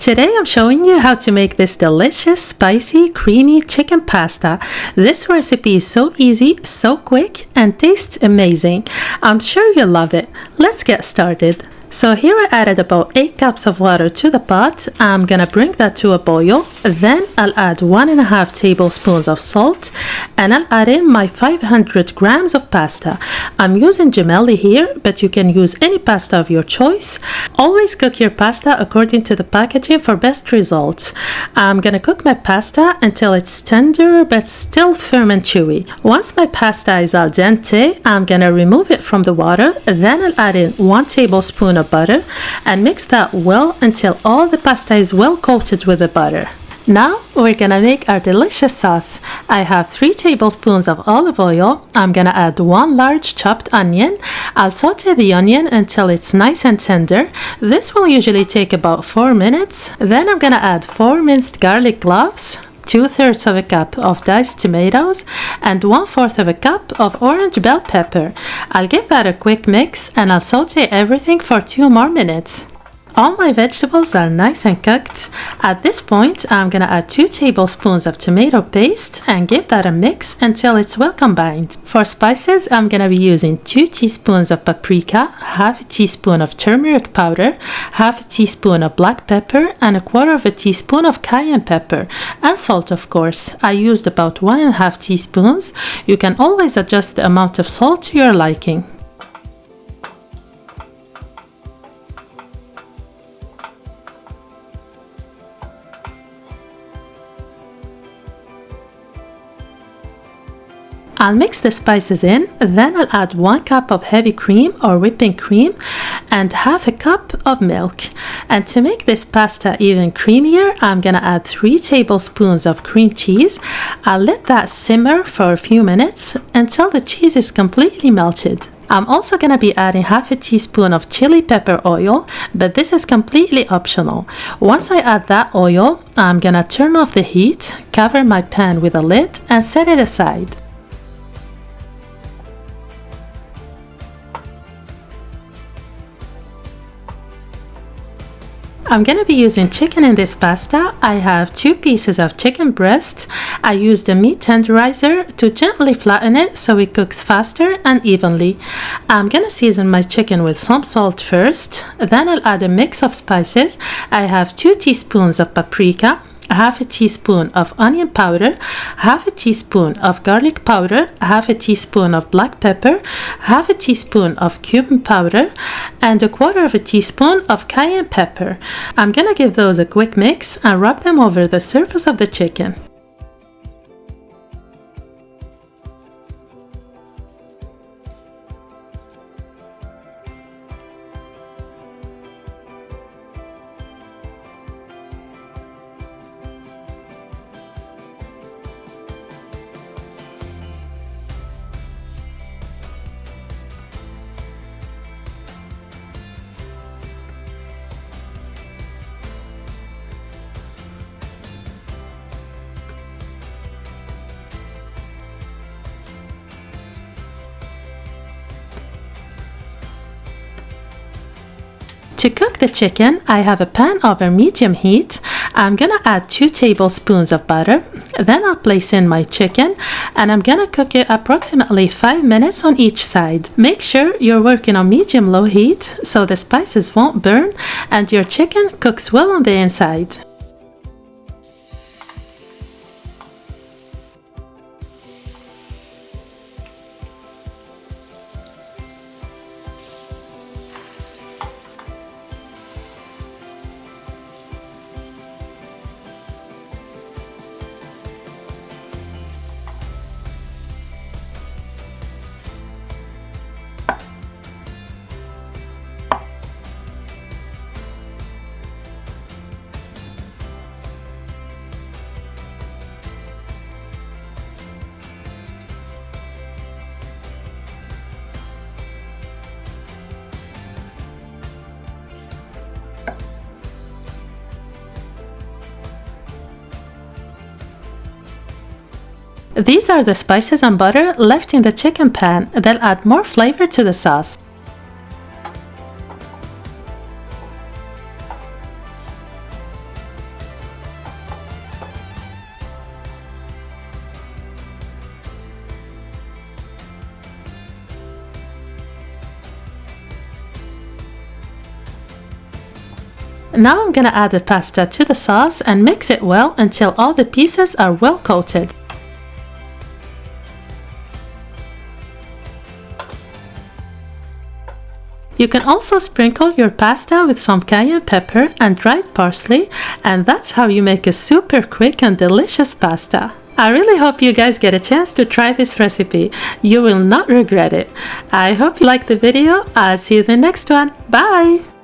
Today I'm showing you how to make this delicious, spicy, creamy chicken pasta. This recipe is so easy, so quick, and tastes amazing. I'm sure you'll love it. Let's get started. So here I added about 8 cups of water to the pot. I'm gonna bring that to a boil. Then I'll add 1.5 tablespoons of salt, and I'll add in my 500 grams of pasta. I'm using gemelli here, but you can use any pasta of your choice. Always cook your pasta according to the packaging for best results. I'm gonna cook my pasta until it's tender but still firm and chewy. Once my pasta is al dente, I'm gonna remove it from the water. Then I'll add in 1 tablespoon of butter and mix that well until all the pasta is well coated with the butter. Now we're gonna make our delicious sauce. I have 3 tablespoons of olive oil. I'm gonna add 1 large chopped onion. I'll saute the onion until it's nice and tender. This will usually take about 4 minutes. Then I'm gonna add 4 minced garlic cloves, 2/3 of a cup of diced tomatoes, and 1/4 of a cup of orange bell pepper. I'll give that a quick mix and I'll saute everything for 2 more minutes. All my vegetables are nice and cooked. At this point, I'm gonna add 2 tablespoons of tomato paste and give that a mix until it's well combined. For spices, I'm gonna be using 2 teaspoons of paprika, 1/2 teaspoon of turmeric powder, 1/2 teaspoon of black pepper, and 1/4 teaspoon of cayenne pepper, and salt of course. I used about 1.5 teaspoons. You can always adjust the amount of salt to your liking. I'll mix the spices in, then I'll add 1 cup of heavy cream or whipping cream and 1/2 cup of milk. And to make this pasta even creamier, I'm gonna add 3 tablespoons of cream cheese. I'll let that simmer for a few minutes until the cheese is completely melted. I'm also gonna be adding 1/2 teaspoon of chili pepper oil, but this is completely optional. Once I add that oil, I'm gonna turn off the heat, cover my pan with a lid, and set it aside. I'm gonna be using chicken in this pasta. I have 2 pieces of chicken breast. I used a meat tenderizer to gently flatten it so it cooks faster and evenly. I'm gonna season my chicken with some salt first. Then I'll add a mix of spices. I have 2 teaspoons of paprika, 1/2 teaspoon of onion powder, 1/2 teaspoon of garlic powder, 1/2 teaspoon of black pepper, 1/2 teaspoon of cumin powder, and 1/4 teaspoon of cayenne pepper. I'm gonna give those a quick mix and rub them over the surface of the chicken. To cook the chicken, I have a pan over medium heat. I'm gonna add 2 tablespoons of butter. Then I'll place in my chicken and I'm gonna cook it approximately 5 minutes on each side. Make sure you're working on medium-low heat so the spices won't burn and your chicken cooks well on the inside. These are the spices and butter left in the chicken pan. They'll add more flavor to the sauce. Now I'm gonna add the pasta to the sauce and mix it well until all the pieces are well coated. You can also sprinkle your pasta with some cayenne pepper and dried parsley, and that's how you make a super quick and delicious pasta. I really hope you guys get a chance to try this recipe. You will not regret it. I hope you liked the video. I'll see you in the next one. Bye!